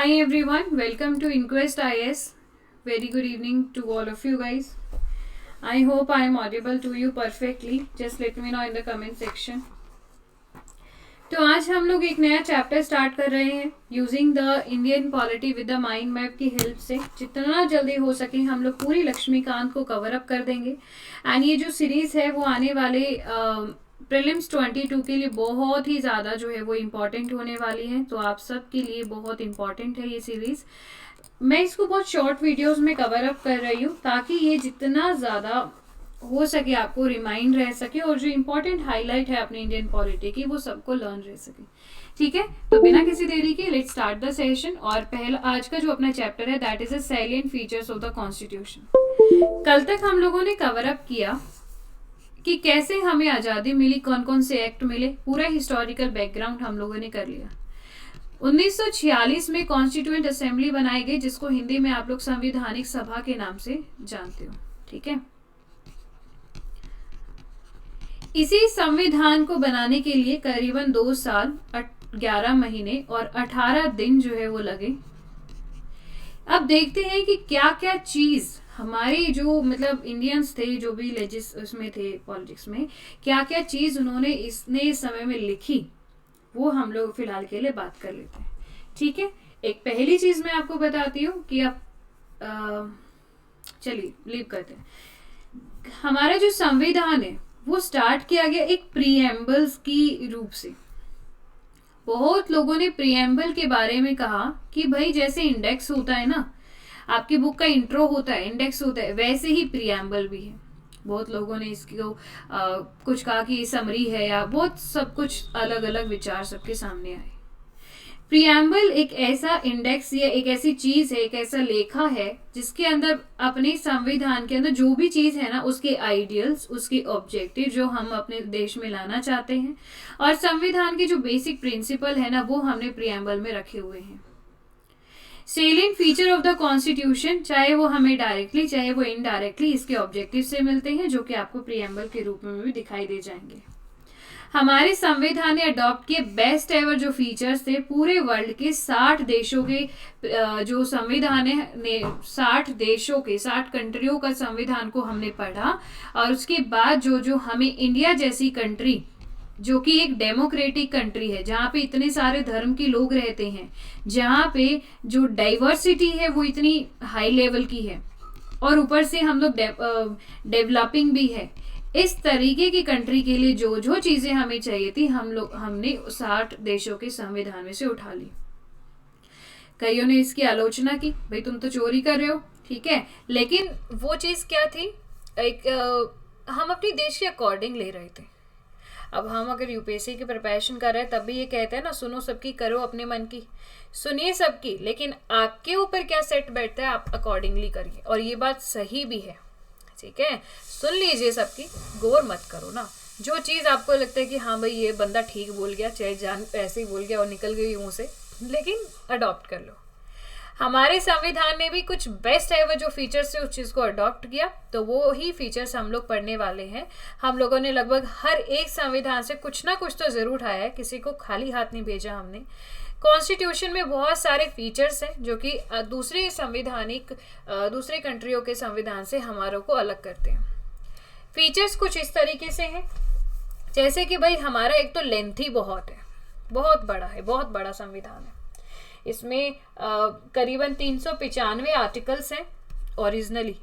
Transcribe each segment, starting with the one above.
Hi everyone, welcome to Inquest IS. Very good evening to all of you guys. I hope I am audible to you perfectly. Just let me know in the comment section. तो आज हम लोग एक नया chapter start कर रहे हैं using the Indian polity with the mind map की हेल्प से. जितना जल्दी हो सके हम लोग पूरी लक्ष्मीकांत को कवर अप कर देंगे. एंड ये जो सीरीज है वो आने वाले प्रीलिम्स 22 के लिए बहुत ही ज़्यादा जो है वो इम्पॉर्टेंट होने वाली है. तो आप सब के लिए बहुत इम्पॉर्टेंट है ये सीरीज़. मैं इसको बहुत शॉर्ट वीडियोस में कवर अप कर रही हूँ ताकि ये जितना ज़्यादा हो सके आपको रिमाइंड रह सके और जो इम्पोर्टेंट हाईलाइट है अपने इंडियन पॉलिटी की वो सबको लर्न रह सके. ठीक है, तो बिना किसी देरी के लेट्स स्टार्ट द सेशन. और पहला आज का जो अपना चैप्टर है that is the salient features of the constitution. कल तक हम लोगों ने कवर अप किया कि कैसे हमें आज़ादी मिली, कौन कौन से एक्ट मिले, पूरा हिस्टोरिकल बैकग्राउंड हम लोगों ने कर लिया. 1946 में कॉन्स्टिट्यूएंट असेंबली बनाई गई जिसको हिंदी में आप लोग संवैधानिक सभा के नाम से जानते हो. ठीक है, इसी संविधान को बनाने के लिए करीबन 2 साल 11 महीने और 18 दिन जो है वो लगे. अब देखते हैं कि क्या क्या चीज हमारे जो मतलब इंडियंस थे जो भी उसमें थे पॉलिटिक्स में, क्या क्या चीज उन्होंने इस समय में लिखी वो हम लोग फिलहाल के लिए बात कर लेते हैं. ठीक है, एक पहली चीज मैं आपको बताती हूँ कि आप चलिए लीव करते हैं. हमारा जो संविधान है वो स्टार्ट किया गया एक प्रीएम्बल्स की रूप से. बहुत लोगों ने प्रीएम्बल के बारे में कहा कि भाई जैसे इंडेक्स होता है ना, आपकी बुक का इंट्रो होता है, इंडेक्स होता है, वैसे ही प्रीएम्बल भी है. बहुत लोगों ने इसको कुछ कहा कि समरी है या बहुत सब कुछ अलग अलग विचार सबके सामने आए. प्रीएम्बल एक ऐसा इंडेक्स या एक ऐसी चीज है, एक ऐसा लेखा है जिसके अंदर अपने संविधान के अंदर जो भी चीज है ना उसके आइडियल्स, उसके ऑब्जेक्टिव जो हम अपने देश में लाना चाहते हैं और संविधान के जो बेसिक प्रिंसिपल है ना वो हमने प्रीएम्बल में रखे हुए हैं. Salient feature of the constitution, चाहे वो हमें डायरेक्टली चाहे वो इनडायरेक्टली इसके ऑब्जेक्टिव से मिलते हैं जो कि आपको प्रीएम्बल के रूप में भी दिखाई दे जाएंगे. हमारे संविधान ने अडॉप्ट किए बेस्ट एवर जो फीचर्स थे पूरे वर्ल्ड के 60 देशों के जो संविधान ने 60 देशों के 60 कंट्रियों का संविधान को हमने पढ़ा. और उसके बाद जो जो हमें इंडिया जैसी कंट्री जो कि एक डेमोक्रेटिक कंट्री है जहाँ पे इतने सारे धर्म के लोग रहते हैं, जहाँ पे जो डाइवर्सिटी है वो इतनी हाई लेवल की है और ऊपर से हम लोग डेवलपिंग भी है, इस तरीके की कंट्री के लिए जो जो चीजें हमें चाहिए थी हमने 60 देशों के संविधान में से उठा ली. कईयों ने इसकी आलोचना की, भाई तुम तो चोरी कर रहे हो. ठीक है, लेकिन वो चीज क्या थी, एक हम अपने देश के अकॉर्डिंग ले रहे थे. अब हम अगर यूपीएससी की प्रिपरेशन कर रहे हैं तब भी ये कहते हैं ना, सुनो सबकी करो अपने मन की. सुनिए सबकी, लेकिन आपके ऊपर क्या सेट बैठता है आप अकॉर्डिंगली करिए. और ये बात सही भी है. ठीक है, सुन लीजिए सबकी, गौर मत करो ना. जो चीज़ आपको लगता है कि हाँ भाई ये बंदा ठीक बोल गया, चाहे जान ऐसे ही बोल गया और निकल गई मुंह से, लेकिन अडॉप्ट कर लो. हमारे संविधान ने भी कुछ बेस्ट एवर जो फीचर्स थे उस चीज़ को अडॉप्ट किया. तो वो ही फीचर्स हम लोग पढ़ने वाले हैं. हम लोगों ने लगभग हर एक संविधान से कुछ ना कुछ तो ज़रूर उठाया है, किसी को खाली हाथ नहीं भेजा हमने. कॉन्स्टिट्यूशन में बहुत सारे फीचर्स हैं जो कि दूसरे कंट्रियों के संविधान से हमारों को अलग करते हैं. फीचर्स कुछ इस तरीके से हैं जैसे कि भाई हमारा एक तो लेंथी बहुत है, बहुत बड़ा है, बहुत बड़ा संविधान है. इसमें करीबन 395 आर्टिकल्स हैं ओरिजिनली.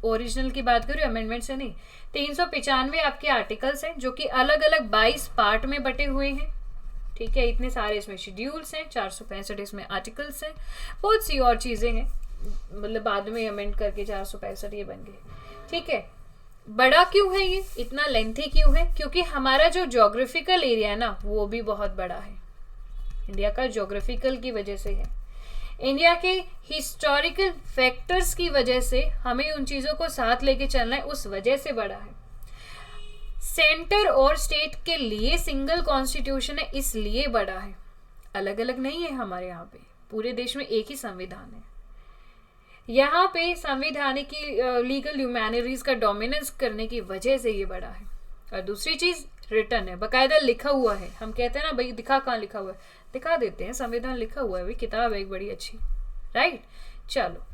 ओरिजिनल की बात करूँ, अमेंडमेंट से नहीं. 395 आपके आर्टिकल्स हैं जो कि अलग अलग 22 पार्ट में बटे हुए हैं. ठीक है, इतने सारे इसमें शेड्यूल्स हैं, 465 इसमें आर्टिकल्स हैं, बहुत सी और चीज़ें हैं, मतलब बाद में अमेंड करके 465 ये बन गए. ठीक है, बड़ा क्यों है ये, इतना लेंथी क्यों है? क्योंकि हमारा जो ज्योग्राफिकल एरिया है ना वो भी बहुत बड़ा है. इंडिया का ज्योग्राफिकल की वजह से है, इंडिया के हिस्टोरिकल फैक्टर्स की वजह से हमें उन चीज़ों को साथ लेके चलना है, उस वजह से बड़ा है. सेंटर और स्टेट के लिए सिंगल कॉन्स्टिट्यूशन है इसलिए बड़ा है, अलग अलग नहीं है. हमारे यहाँ पे पूरे देश में एक ही संविधान है. यहाँ पे संवैधानिक की लीगल ह्यूमैनिटीज का डोमिनेंस करने की वजह से ये बड़ा है. और दूसरी चीज रिटन है, बकायदा लिखा हुआ है। हम कहते हैं ना भाई दिखा कहाँ लिखा हुआ है, दिखा देते हैं, संविधान लिखा हुआ है भाई, किताब है एक बड़ी अच्छी, राइट। चलो,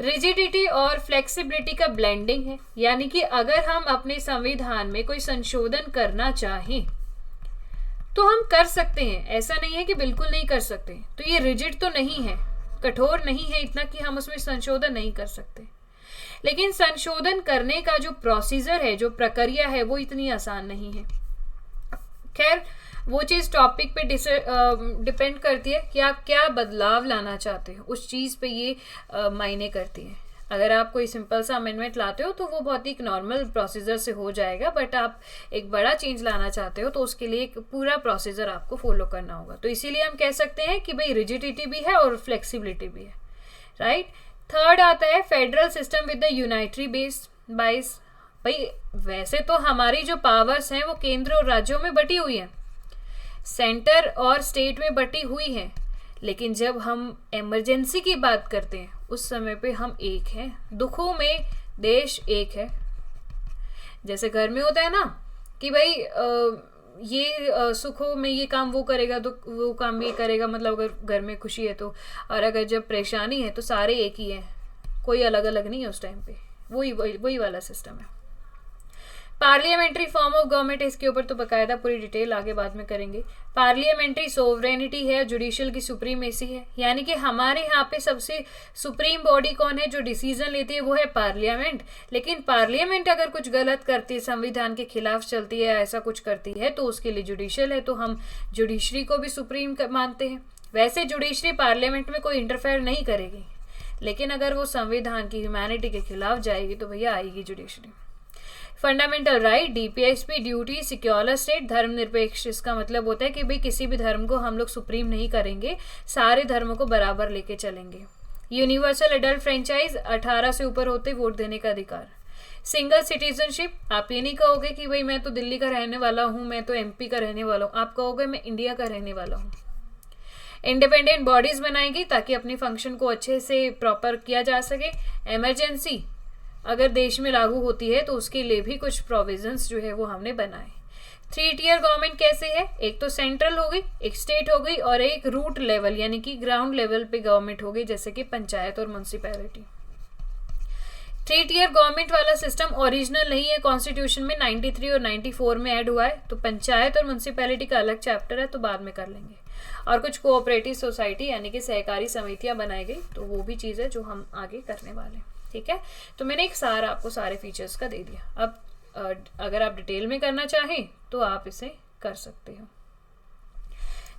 रिजिडिटी और फ्लेक्सिबिलिटी का ब्लेंडिंग है, यानी कि अगर हम अपने संविधान में कोई संशोधन करना चाहें तो हम कर सकते हैं, ऐसा नहीं है कि बिल्कुल नहीं कर सकते। तो ये रिजिड तो नहीं है, कठोर नहीं है इतना कि हम उसमें संशोधन नहीं कर सकते, लेकिन संशोधन करने का जो प्रोसीजर है, जो प्रक्रिया है, वो इतनी आसान नहीं है। खैर, वो चीज़ टॉपिक पे डिपेंड करती है कि आप क्या बदलाव लाना चाहते हो, उस चीज़ पे ये मायने करती है। अगर आप कोई सिंपल सा अमेंडमेंट लाते हो तो वो बहुत ही एक नॉर्मल प्रोसीजर से हो जाएगा, बट आप एक बड़ा चेंज लाना चाहते हो तो उसके लिए एक पूरा प्रोसीजर आपको फॉलो करना होगा। तो इसीलिए हम कह सकते हैं कि भाई रिजिडिटी भी है और फ्लेक्सिबिलिटी भी है, राइट। थर्ड आता है federal system with the unitary base bias. भाई वैसे तो हमारी जो पावर्स हैं वो केंद्र और राज्यों में बटी हुई हैं, सेंटर और स्टेट में बटी हुई हैं, लेकिन जब हम इमरजेंसी की बात करते हैं उस समय पे हम एक हैं, दुखों में देश एक है। जैसे घर में होता है ना कि भाई सुखों में ये काम वो करेगा तो वो काम ये करेगा, मतलब अगर घर में खुशी है तो, और अगर जब परेशानी है तो सारे एक ही हैं, कोई अलग अलग नहीं है उस टाइम पे। वही वाला सिस्टम है। पार्लियामेंट्री फॉर्म ऑफ गवर्नमेंट, इसके ऊपर तो बकायदा पूरी डिटेल आगे बाद में करेंगे। पार्लियामेंट्री सोवरेनिटी है, जुडिशियल की सुप्रीमेसी है, यानी कि हमारे यहाँ पे सबसे सुप्रीम बॉडी कौन है जो डिसीजन लेती है, वो है पार्लियामेंट। लेकिन पार्लियामेंट अगर कुछ गलत करती है, संविधान के खिलाफ चलती है, ऐसा कुछ करती है, तो उसके लिए जुडिशियल है, तो हम जुडिशरी को भी सुप्रीम मानते हैं। वैसे जुडिशरी पार्लियामेंट में कोई इंटरफेयर नहीं करेगी, लेकिन अगर वो संविधान की ह्यूमैनिटी के खिलाफ जाएगी तो भैया आएगी judiciary. Fundamental right, DPSP, duty, secure state, धर्मनिरपेक्ष, इसका मतलब होता है कि भाई किसी भी धर्म को हम लोग सुप्रीम नहीं करेंगे, सारे धर्मों को बराबर लेके चलेंगे। यूनिवर्सल एडल्ट फ्रेंचाइज, 18 से ऊपर होते वोट देने का अधिकार। सिंगल सिटीजनशिप, आप ये नहीं कहोगे कि भाई मैं तो दिल्ली का रहने वाला हूँ, मैं तो एमपी का रहने वाला हूँ, आप कहोगे मैं इंडिया का रहने वाला हूँ। इंडिपेंडेंट बॉडीज बनाएंगी ताकि अपने फंक्शन को अच्छे से प्रॉपर किया जा सके। इमरजेंसी अगर देश में लागू होती है तो उसके लिए भी कुछ प्रोविजंस जो है वो हमने बनाए। 3 टियर गवर्नमेंट कैसे है, एक तो सेंट्रल हो गई, एक स्टेट हो गई, और एक रूट लेवल यानी कि ग्राउंड लेवल पे गवर्नमेंट हो गई, जैसे कि पंचायत और म्युनिसिपैलिटी। 3 टियर गवर्नमेंट वाला सिस्टम ओरिजिनल नहीं है, कॉन्स्टिट्यूशन में 93 और 94 में ऐड हुआ है, तो पंचायत और म्युनिसिपैलिटी का अलग चैप्टर है, तो बाद में कर लेंगे। और कुछ कोऑपरेटिव सोसाइटी यानी कि सहकारी समितियां बनाई गई, तो वो भी चीज़ है जो हम आगे करने वाले हैं, ठीक है। तो मैंने एक सारा आपको सारे फीचर्स का दे दिया। अब अगर आप डिटेल में करना चाहें तो आप इसे कर सकते हो।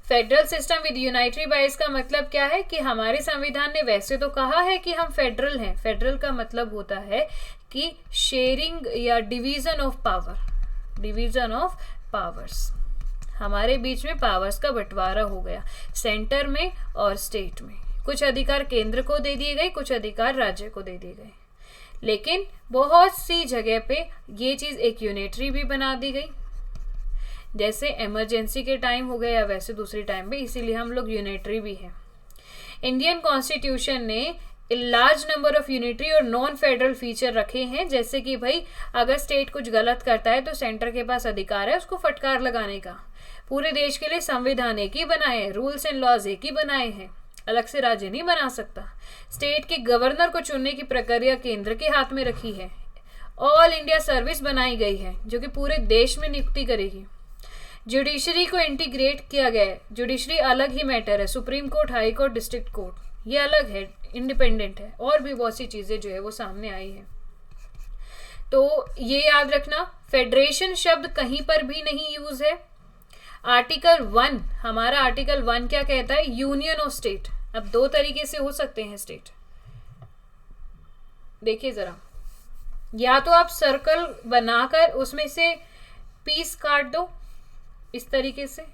फेडरल सिस्टम विद यूनाइटरी बाइस का मतलब क्या है कि हमारे संविधान ने वैसे तो कहा है कि हम फेडरल हैं। फेडरल का मतलब होता है कि शेयरिंग या division of power, division of powers, हमारे बीच में पावर्स का बंटवारा हो गया सेंटर में और स्टेट में। कुछ अधिकार केंद्र को दे दिए गए, कुछ अधिकार राज्य को दे दिए गए, लेकिन बहुत सी जगह पे ये चीज़ एक यूनिटरी भी बना दी गई, जैसे इमरजेंसी के टाइम हो गया या वैसे दूसरी टाइम पे, इसीलिए हम लोग यूनिटरी भी हैं। इंडियन कॉन्स्टिट्यूशन ने लार्ज नंबर ऑफ यूनिटरी और नॉन फेडरल फीचर रखे हैं, जैसे कि भाई अगर स्टेट कुछ गलत करता है तो सेंटर के पास अधिकार है उसको फटकार लगाने का। पूरे देश के लिए संविधान एक ही बनाए हैं, रूल्स एंड लॉज एक ही बनाए हैं, अलग से राज्य नहीं बना सकता। स्टेट के गवर्नर को चुनने की प्रक्रिया केंद्र के हाथ में रखी है। ऑल इंडिया सर्विस बनाई गई है जो कि पूरे देश में नियुक्ति करेगी। जुडिशरी को इंटीग्रेट किया गया है, जुडिशरी अलग ही मैटर है, supreme court, high court, district court ये अलग है, इंडिपेंडेंट है, और भी बहुत सी चीज़ें जो है वो सामने आई हैं। तो ये याद रखना, फेडरेशन शब्द कहीं पर भी नहीं यूज है। आर्टिकल 1, हमारा आर्टिकल 1 क्या कहता है, यूनियन ऑफ स्टेट। अब 2 तरीके से हो सकते हैं स्टेट, देखिए जरा, या तो आप सर्कल बनाकर उसमें से पीस काट दो इस तरीके से,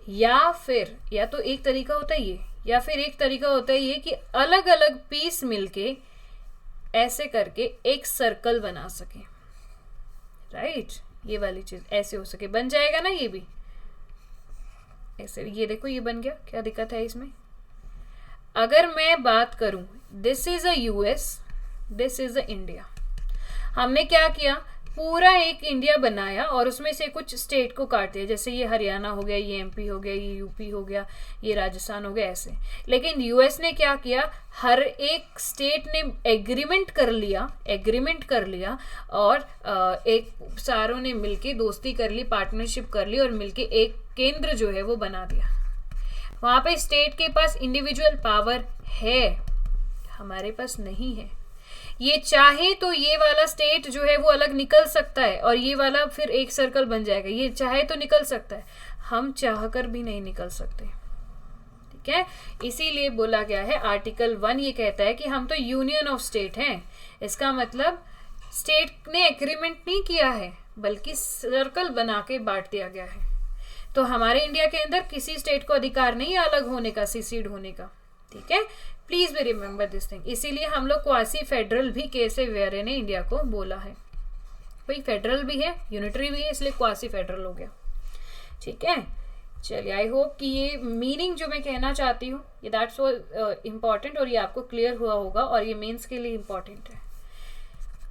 या फिर या तो एक तरीका होता है ये, या फिर एक तरीका होता है ये कि अलग अलग पीस मिलके ऐसे करके एक सर्कल बना सके, राइट। ये वाली चीज ऐसे हो सके, बन जाएगा ना ये भी ऐसे। ये देखो ये बन गया, क्या दिक्कत है इसमें। अगर मैं बात करूं, this is a US, this is a India, हमने क्या किया, पूरा एक इंडिया बनाया और उसमें से कुछ स्टेट को काट दिया, जैसे ये हरियाणा हो गया, ये एमपी हो गया, ये यूपी हो गया, ये राजस्थान हो गया, ऐसे। लेकिन यूएस ने क्या किया, हर एक स्टेट ने एग्रीमेंट कर लिया और एक सारों ने मिलके दोस्ती कर ली, पार्टनरशिप कर ली और मिलके एक केंद्र जो है वो बना दिया। वहाँ पे स्टेट के पास इंडिविजुअल पावर है, हमारे पास नहीं है। ये चाहे तो ये वाला स्टेट जो है वो अलग निकल सकता है और ये वाला फिर एक सर्कल बन जाएगा, ये चाहे तो निकल सकता है, हम चाहकर भी नहीं निकल सकते, ठीक है। इसीलिए बोला गया है, आर्टिकल 1 ये कहता है कि हम तो यूनियन ऑफ स्टेट हैं। इसका मतलब स्टेट ने एग्रीमेंट नहीं किया है बल्कि सर्कल बना के बांट दिया गया है। तो हमारे इंडिया के अंदर किसी स्टेट को अधिकार नहीं है अलग होने का, सीसीड होने का, ठीक है। Please be remember this thing. इसीलिए हम लोग क्वासी फेडरल भी केसे वेरे ने इंडिया को बोला है, भाई फेडरल भी है, यूनिटरी भी है, इसलिए क्वासी फेडरल हो गया, ठीक है। चलिए, आई होप कि ये मीनिंग जो मैं कहना चाहती हूँ ये दैट्स सो इम्पॉर्टेंट और ये आपको क्लियर हुआ होगा और ये मेंस के लिए इम्पॉर्टेंट है।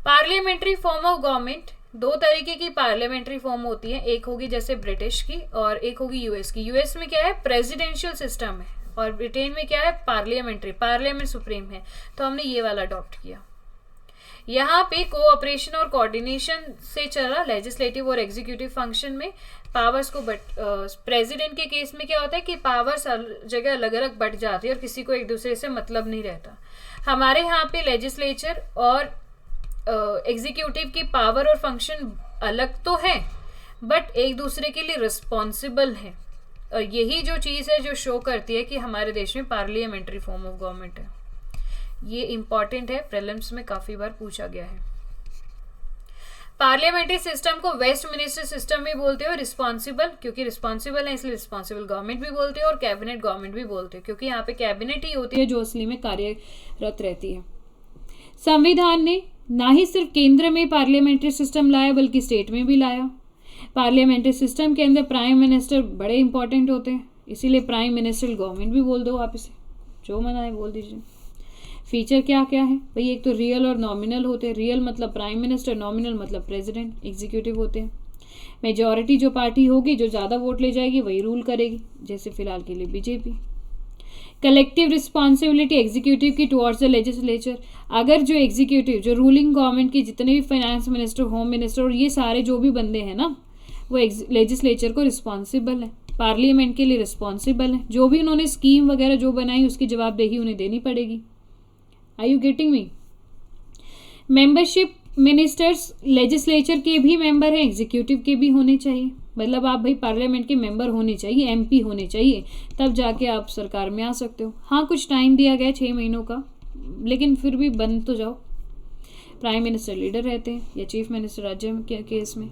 पार्लियामेंट्री फॉर्म ऑफ गवर्नमेंट, दो तरीके की पार्लियामेंट्री फॉर्म होती है, एक होगी जैसे ब्रिटिश की और एक होगी यूएस की। यूएस में क्या है, प्रेसिडेंशियल सिस्टम है और ब्रिटेन में क्या है, पार्लियामेंट्री, पार्लियामेंट सुप्रीम है। तो हमने ये वाला अडॉप्ट किया। यहाँ पे कोऑपरेशन और कोऑर्डिनेशन से चला लेजिस्लेटिव और एग्जीक्यूटिव फंक्शन में पावर्स को प्रेसिडेंट के केस में क्या होता है कि पावर्स जगह अलग अलग बट जाती है और किसी को एक दूसरे से मतलब नहीं रहता। हमारे यहाँ पे लेजिस्लेचर और एग्जीक्यूटिव की पावर और फंक्शन अलग तो है बट एक दूसरे के लिए रिस्पॉन्सिबल है और यही जो चीज़ है जो शो करती है कि हमारे देश में पार्लियामेंट्री फॉर्म ऑफ गवर्नमेंट है। ये इंपॉर्टेंट है, प्रीलिम्स में काफ़ी बार पूछा गया है। पार्लियामेंट्री सिस्टम को वेस्ट मिनिस्टर सिस्टम भी बोलते हैं और रिस्पॉन्सिबल, क्योंकि रिस्पॉन्सिबल है इसलिए रिस्पॉन्सिबल गवर्नमेंट भी बोलते हैं और कैबिनेट गवर्नमेंट भी बोलते हैं, क्योंकि यहाँ पे कैबिनेट ही होती है जो असली में कार्यरत रहती है। संविधान ने ना ही सिर्फ केंद्र में पार्लियामेंट्री सिस्टम लाया बल्कि स्टेट में भी लाया। पार्लियामेंट्री सिस्टम के अंदर प्राइम मिनिस्टर बड़े इंपॉर्टेंट होते हैं, इसीलिए प्राइम मिनिस्टर गवर्नमेंट भी बोल दो आप इसे, जो मना है बोल दीजिए। फीचर क्या क्या है भाई, एक तो रियल और नॉमिनल होते हैं। रियल मतलब प्राइम मिनिस्टर, नॉमिनल मतलब प्रेसिडेंट, एग्जीक्यूटिव होते हैं। मेजॉरिटी जो पार्टी होगी, जो ज़्यादा वोट ले जाएगी वही रूल करेगी, जैसे फिलहाल के लिए बीजेपी। कलेक्टिव रिस्पॉन्सिबिलिटी एग्जीक्यूटिव की टुवर्ड्स द लेजिस्लेचर, अगर जो एग्जीक्यूटिव, जो रूलिंग गवर्नमेंट की जितने भी फाइनेंस मिनिस्टर, होम मिनिस्टर और ये सारे जो भी बंदे हैं ना, वो लेजिस्लेचर को रिस्पॉन्सिबल है, पार्लियामेंट के लिए रिस्पॉन्सिबल है। जो भी उन्होंने स्कीम वगैरह जो बनाई उसकी जवाबदेही उन्हें देनी पड़ेगी। Are you getting me? Membership ministers legislature के भी मेंबर हैं, एग्जीक्यूटिव के भी होने चाहिए। मतलब आप भाई पार्लियामेंट के मेंबर होने चाहिए, एमपी होने चाहिए, तब जाके आप सरकार में आ सकते हो। हाँ, कुछ टाइम दिया गया 6 महीनों का, लेकिन फिर भी बन तो जाओ। प्राइम मिनिस्टर लीडर रहते हैं या चीफ मिनिस्टर राज्य के केस में।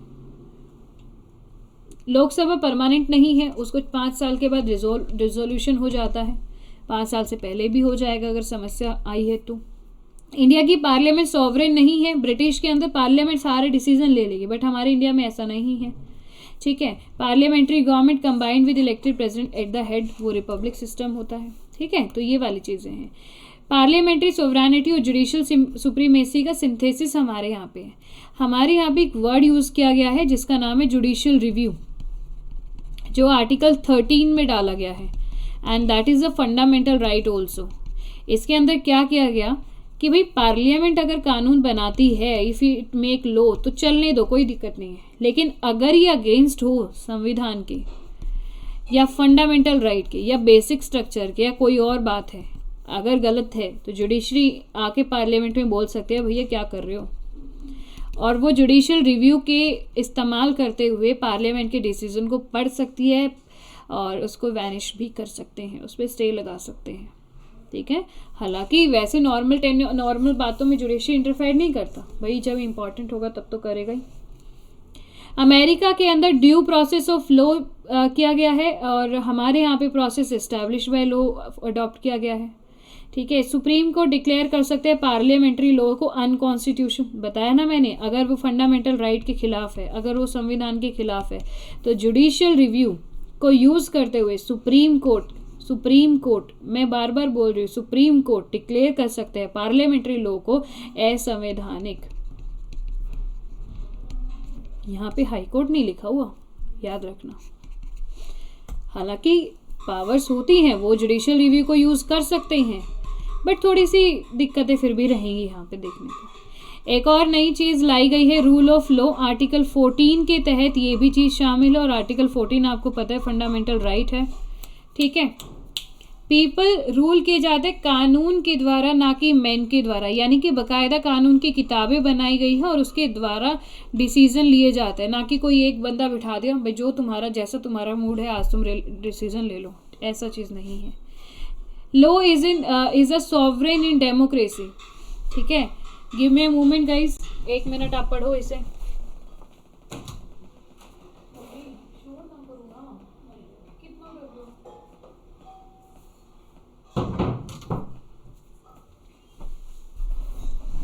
लोकसभा परमानेंट नहीं है, उसको 5 साल के बाद रिजोल्यूशन हो जाता है, 5 साल से पहले भी हो जाएगा अगर समस्या आई है तो। इंडिया की पार्लियामेंट सॉवरेन नहीं है। ब्रिटिश के अंदर पार्लियामेंट सारे डिसीजन ले लेगी, बट हमारे इंडिया में ऐसा नहीं है, ठीक है। Parliamentary government combined with elected president at the head, वो रिपब्लिक सिस्टम होता है, ठीक है। तो ये वाली चीज़ें हैं। पार्लियामेंट्री सोवरेनिटी और जुडिशियल सुप्रीमेसी का सिंथेसिस हमारे यहाँ पे है। हमारे यहाँ पे एक वर्ड यूज़ किया गया है जिसका नाम है जुडिशियल रिव्यू, जो आर्टिकल 13 में डाला गया है, and that is a fundamental right also. इसके अंदर क्या किया गया कि भाई पार्लियामेंट अगर कानून बनाती है, इफ़ इट मेक लॉ, तो चलने दो, कोई दिक्कत नहीं है। लेकिन अगर ये अगेंस्ट हो संविधान के या फंडामेंटल राइट के या बेसिक स्ट्रक्चर के या कोई और बात है, अगर गलत है तो जुडिशरी आके पार्लियामेंट में बोल सकते हैं भैया क्या कर रहे हो, और वो जुडिशियल रिव्यू के इस्तेमाल करते हुए पार्लियामेंट के डिसीजन को पढ़ सकती है और उसको वैनिश भी कर सकते हैं, उस पर स्टे लगा सकते हैं, ठीक है। हालांकि वैसे नॉर्मल बातों में जुडिशरी इंटरफेयर नहीं करता भाई, जब इम्पोर्टेंट होगा तब तो करेगा ही। अमेरिका के अंदर ड्यू प्रोसेस ऑफ लॉ किया गया है और हमारे यहाँ पे process establish by law adopt किया गया है, ठीक है। सुप्रीम कोर्ट डिक्लेयर कर सकते हैं पार्लियामेंट्री लॉ को अनकॉन्स्टिट्यूशन, बताया ना मैंने, अगर वो फंडामेंटल राइट के खिलाफ है, अगर वो संविधान के खिलाफ है, तो जुडिशियल रिव्यू को यूज़ करते हुए सुप्रीम कोर्ट, मैं बार बार बोल रही हूँ, सुप्रीम कोर्ट डिक्लेयर कर सकते हैं पार्लियामेंट्री लॉ को असंवैधानिक। यहाँ पे हाई कोर्ट नहीं लिखा हुआ, याद रखना। हालांकि पावर्स होती हैं, वो जुडिशियल रिव्यू को यूज़ कर सकते हैं, बट थोड़ी सी दिक्कतें फिर भी रहेंगी यहाँ पे देखने को। एक और नई चीज़ लाई गई है रूल ऑफ लॉ, आर्टिकल 14 के तहत ये भी चीज़ शामिल है। और आर्टिकल 14 आपको पता है फंडामेंटल राइट है, ठीक है। पीपल रूल किए जाते कानून के द्वारा, ना कि मैन के द्वारा, यानी कि बाकायदा कानून की किताबें बनाई गई हैं और उसके द्वारा डिसीजन लिए जाते हैं, ना कि कोई एक बंदा बिठा दिया भाई जो तुम्हारा जैसा तुम्हारा मूड है आज तुम डिसीजन ले लो, ऐसा चीज़ नहीं है। Law is a sovereign in democracy, ठीक है। Give me a moment guys, 1 minute आप पढ़ो इसे।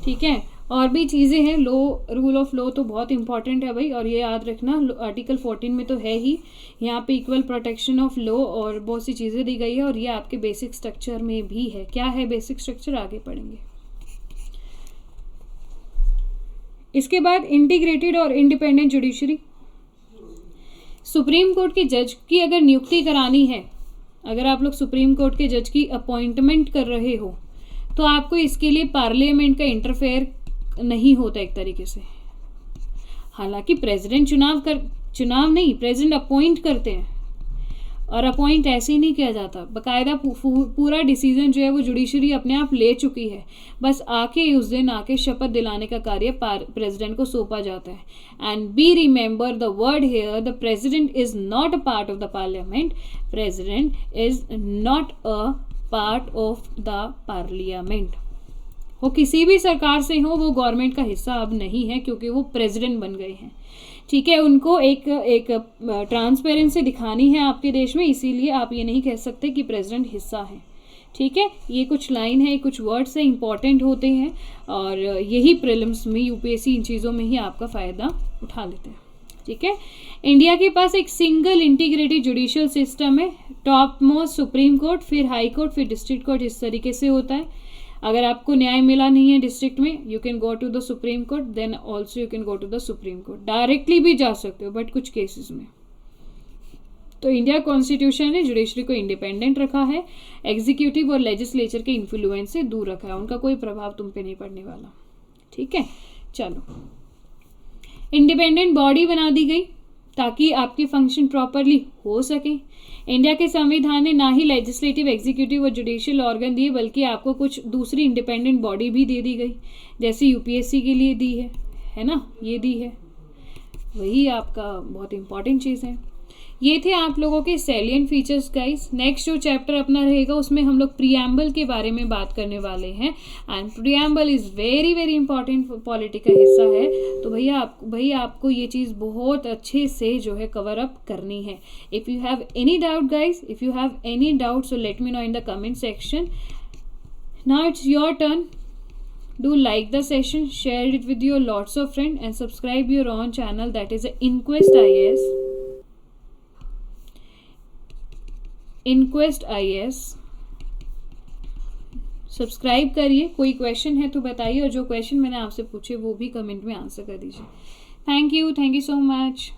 ठीक है, और भी चीज़ें हैं। लॉ, रूल ऑफ लॉ तो बहुत इंपॉर्टेंट है भाई, और ये याद रखना आर्टिकल 14 में तो है ही, यहाँ पे इक्वल प्रोटेक्शन ऑफ लॉ और बहुत सी चीज़ें दी गई है, और ये आपके बेसिक स्ट्रक्चर में भी है। क्या है बेसिक स्ट्रक्चर, आगे पढ़ेंगे। इसके बाद इंटीग्रेटेड और इंडिपेंडेंट जुडिशरी। सुप्रीम कोर्ट के जज की अगर नियुक्ति करानी है, अगर आप लोग सुप्रीम कोर्ट के जज की अपॉइंटमेंट कर रहे हो, तो आपको इसके लिए पार्लियामेंट का इंटरफेयर नहीं होता एक तरीके से। हालांकि प्रेसिडेंट चुनाव नहीं, प्रेसिडेंट अपॉइंट करते हैं, और अपॉइंट ऐसे ही नहीं किया जाता, बाकायदा पूरा डिसीजन जो है वो जुडिशरी अपने आप ले चुकी है, बस आके उस दिन आके शपथ दिलाने का कार्य प्रेसिडेंट को सौंपा जाता है। And be remember the word here, the president is not a part of the parliament, president is not a part of the parliament. वो किसी भी सरकार से हो, वो गवर्नमेंट का हिस्सा अब नहीं है, क्योंकि वो प्रेसिडेंट बन गए हैं, ठीक है। उनको एक ट्रांसपेरेंसी दिखानी है आपके देश में, इसीलिए आप ये नहीं कह सकते कि प्रेसिडेंट हिस्सा है, ठीक है। ये कुछ लाइन है, कुछ वर्ड्स है, इंपॉर्टेंट होते हैं, और यही प्रीलिम्स में यूपीएससी इन चीज़ों में ही आपका फ़ायदा उठा लेते हैं, ठीक है। इंडिया के पास एक सिंगल इंटीग्रेटेड जुडिशियल सिस्टम है, टॉप मोस्ट सुप्रीम कोर्ट, फिर हाई कोर्ट, फिर डिस्ट्रिक्ट कोर्ट, इस तरीके से होता है। अगर आपको न्याय मिला नहीं है डिस्ट्रिक्ट में, you can go to the Supreme Court, then also you can go to the Supreme Court. Directly भी जा सकते हो, बट कुछ केसेस में। तो इंडिया कॉन्स्टिट्यूशन ने जुडिशरी को इंडिपेंडेंट रखा है, एग्जीक्यूटिव और लेजिस्लेचर के इन्फ्लुएंस से दूर रखा है, उनका कोई प्रभाव तुम पे नहीं पड़ने वाला, ठीक है। चलो, इंडिपेंडेंट बॉडी बना दी गई ताकि आपके फंक्शन प्रॉपरली हो सके। इंडिया के संविधान ने ना ही लेजिस्लेटिव, एग्जीक्यूटिव और जुडिशियल ऑर्गन दिए, बल्कि आपको कुछ दूसरी इंडिपेंडेंट बॉडी भी दे दी गई, जैसे यूपीएससी के लिए दी है ना, ये दी है, वही आपका बहुत इंपॉर्टेंट चीज़ है। ये थे आप लोगों के सैलिएंट फीचर्स गाइस। नेक्स्ट जो चैप्टर अपना रहेगा उसमें हम लोग प्रीएम्बल के बारे में बात करने वाले हैं, and preamble is very very important polity का हिस्सा है। तो भैया आपको ये चीज़ बहुत अच्छे से जो है कवर अप करनी है। If you have any doubt guys, if you have any doubt so let me know in the comment section. Now it's your turn. Do like the session, share it with your lots of friends, and subscribe your own channel, that is Inquest IAS. Inquest IAS subscribe करिए। कोई question है तो बताइए, और जो question मैंने आपसे पूछे वो भी कमेंट में आंसर कर दीजिए। Thank you so much.